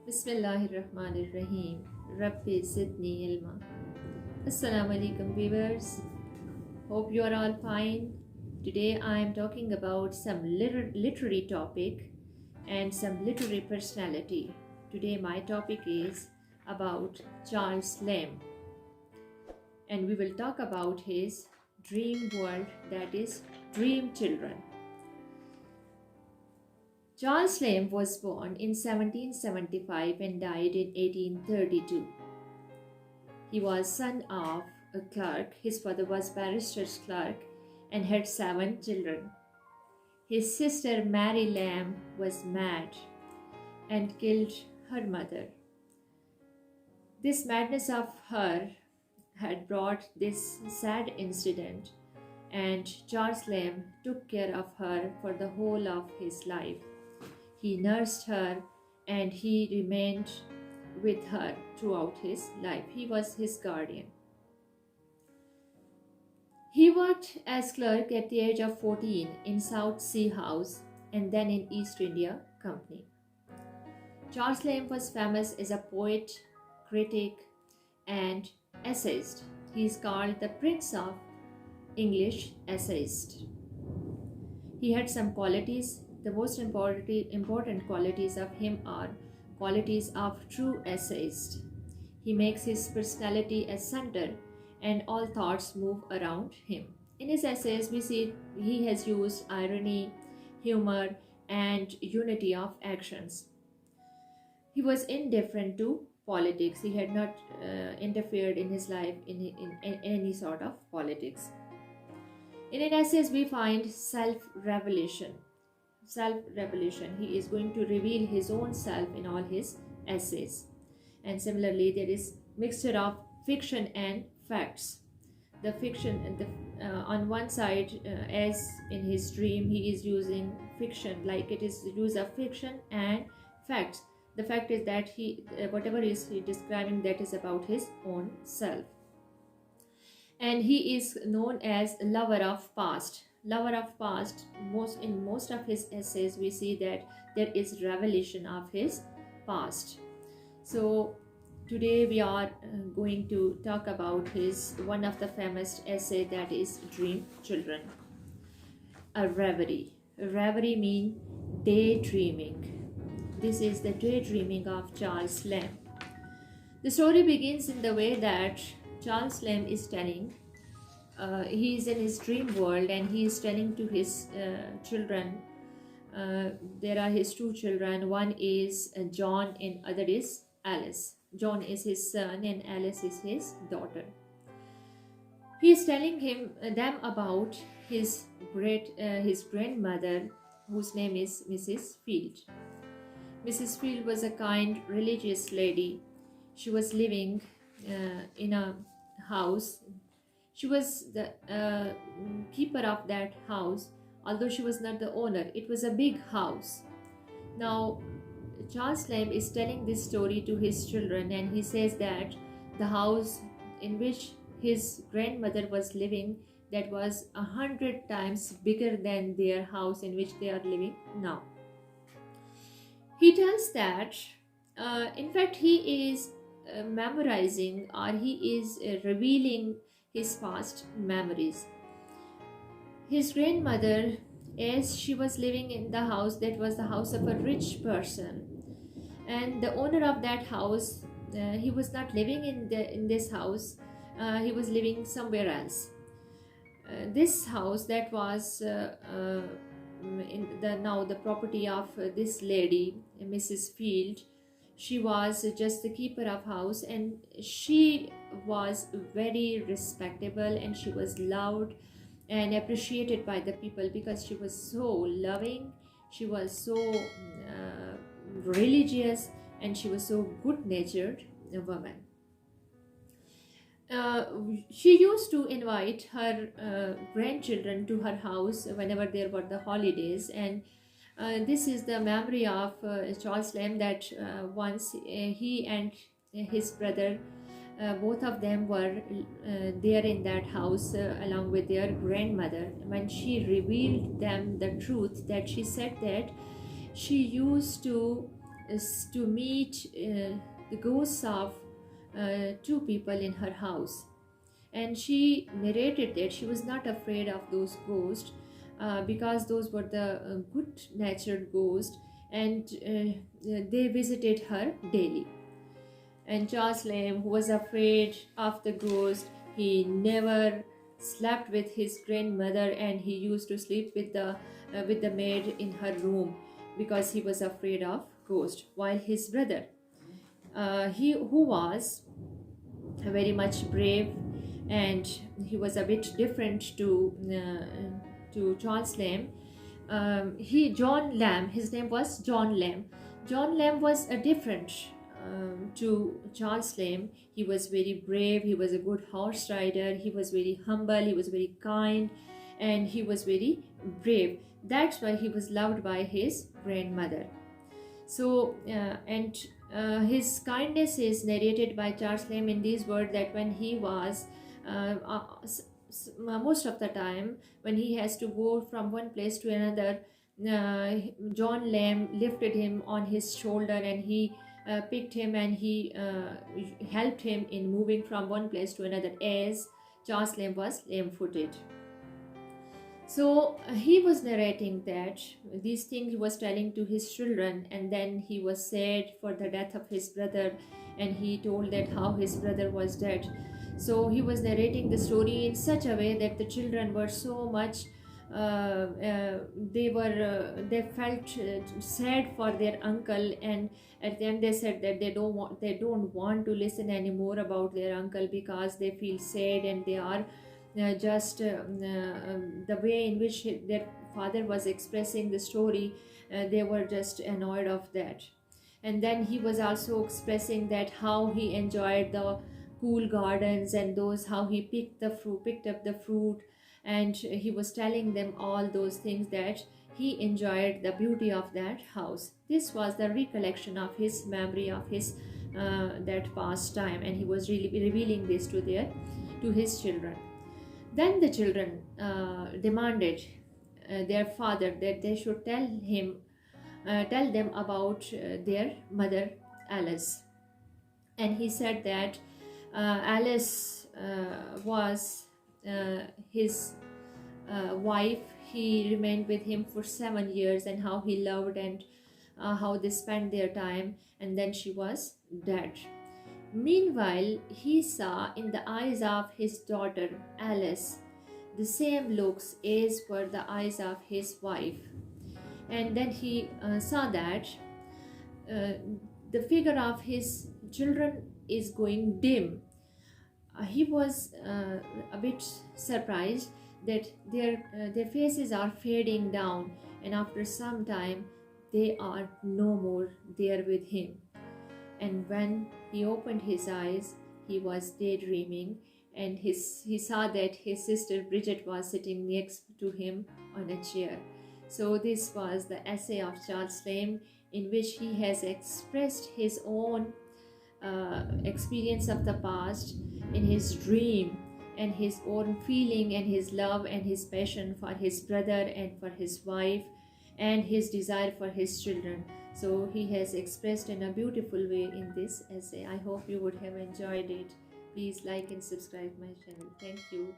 Bismillahirrahmanirrahim. Rabbi Zidni Ilma. Assalamu alaikum viewers. Hope you are all fine. Today I am talking about some literary topic and some literary personality. Today my topic is about Charles Lamb, and we will talk about his dream world, that is Dream Children. Charles Lamb was born in 1775 and died in 1832. He was son of a clerk. His father was barrister's clerk and had 7 children. His sister Mary Lamb was mad and killed her mother. This madness of her had brought this sad incident, and Charles Lamb took care of her for the whole of his life. He nursed her and he remained with her throughout his life. He was his guardian. He worked as clerk at the age of 14 in South Sea House and then in East India Company. Charles Lamb was famous as a poet, critic, and essayist. He is called the Prince of English Essayists. He had some qualities. The most important qualities of him are qualities of true essayist. He makes his personality a center and all thoughts move around him. In his essays, we see he has used irony, humor, and unity of actions. He was indifferent to politics. He had not interfered in his life in any sort of politics. In his essays, we find self-revelation. He is going to reveal his own self in all his essays. And similarly, there is mixture of fiction and facts. The fiction on one side, as in his dream, he is using fiction, like it is use of fiction and facts. The fact is that whatever is he describing, that is about his own self. And he is known as lover of past. In most of his essays we see that there is revelation of his past. So today we are going to talk about one of the famous essay, that is Dream Children. A reverie means daydreaming. This is the daydreaming of Charles Lamb. The story begins in the way that Charles Lamb is telling, he is in his dream world and he is telling to his children. There are his 2 children. One is John and other is Alice. John is his son and Alice is his daughter. He is telling them about his grandmother, whose name is Mrs. Field. Mrs. Field was a kind religious lady. She was living in a house. She was the keeper of that house, although she was not the owner. It was a big house. Now, Charles Lamb is telling this story to his children, and he says that the house in which his grandmother was living, that was 100 times bigger than their house in which they are living now. He tells that, in fact, he is memorizing, or he is revealing his past memories. His grandmother, as she was living in the house, that was the house of a rich person, and the owner of that house, he was not living in this house. He was living somewhere else. This house, that was now the property of this lady, Mrs. Field. She was just the keeper of house, and she was very respectable, and she was loved and appreciated by the people because she was so loving, she was so religious, and she was so good-natured woman. She used to invite her grandchildren to her house whenever there were the holidays, and this is the memory of Charles Lamb, that once he and his brother, both of them were there in that house along with their grandmother. When she revealed them the truth, that she said that she used to is to meet the ghosts of two people in her house. And she narrated that she was not afraid of those ghosts because those were the good natured ghosts, and they visited her daily. And Charles Lamb, who was afraid of the ghost, he never slept with his grandmother, and he used to sleep with the maid in her room because he was afraid of ghost. While his brother, he who was very much brave, and he was a bit different to Charles Lamb. John Lamb, his name was John Lamb. John Lamb was a different to Charles Lamb. He was very brave, he was a good horse rider, he was very humble, he was very kind, and he was very brave. That's why he was loved by his grandmother. So, his kindness is narrated by Charles Lamb in these words, that when he was most of the time when he has to go from one place to another, John Lamb lifted him on his shoulder, and he picked him, and he helped him in moving from one place to another, as Charles Lamb was lame-footed. So he was narrating that these things he was telling to his children, and then he was sad for the death of his brother, and he told that how his brother was dead. So he was narrating the story in such a way that the children were so much they felt sad for their uncle, and at the end they said that they don't want to listen anymore about their uncle because they feel sad, and they are the way in which their father was expressing the story, they were just annoyed of that. And then he was also expressing that how he enjoyed the cool gardens, and those how he picked up the fruit, and he was telling them all those things, that he enjoyed the beauty of that house. This was the recollection of his memory of his that past time, and he was really revealing this to his children. Then the children demanded their father that they should tell them about their mother Alice. And he said that Alice was his wife. He remained with him for 7 years, and how he loved, and how they spent their time, and then she was dead. Meanwhile, he saw in the eyes of his daughter Alice the same looks as were the eyes of his wife. And then he saw that the figure of his children is going dim. He was a bit surprised that their faces are fading down, and after some time they are no more there with him. And when he opened his eyes, he was daydreaming, and he saw that his sister Bridget was sitting next to him on a chair. So this was the essay of Charles Lamb, in which he has expressed his own experience of the past in his dream, and his own feeling, and his love, and his passion for his brother and for his wife, and his desire for his children. So he has expressed in a beautiful way in this essay. I hope you would have enjoyed it. Please like and subscribe my channel. Thank you.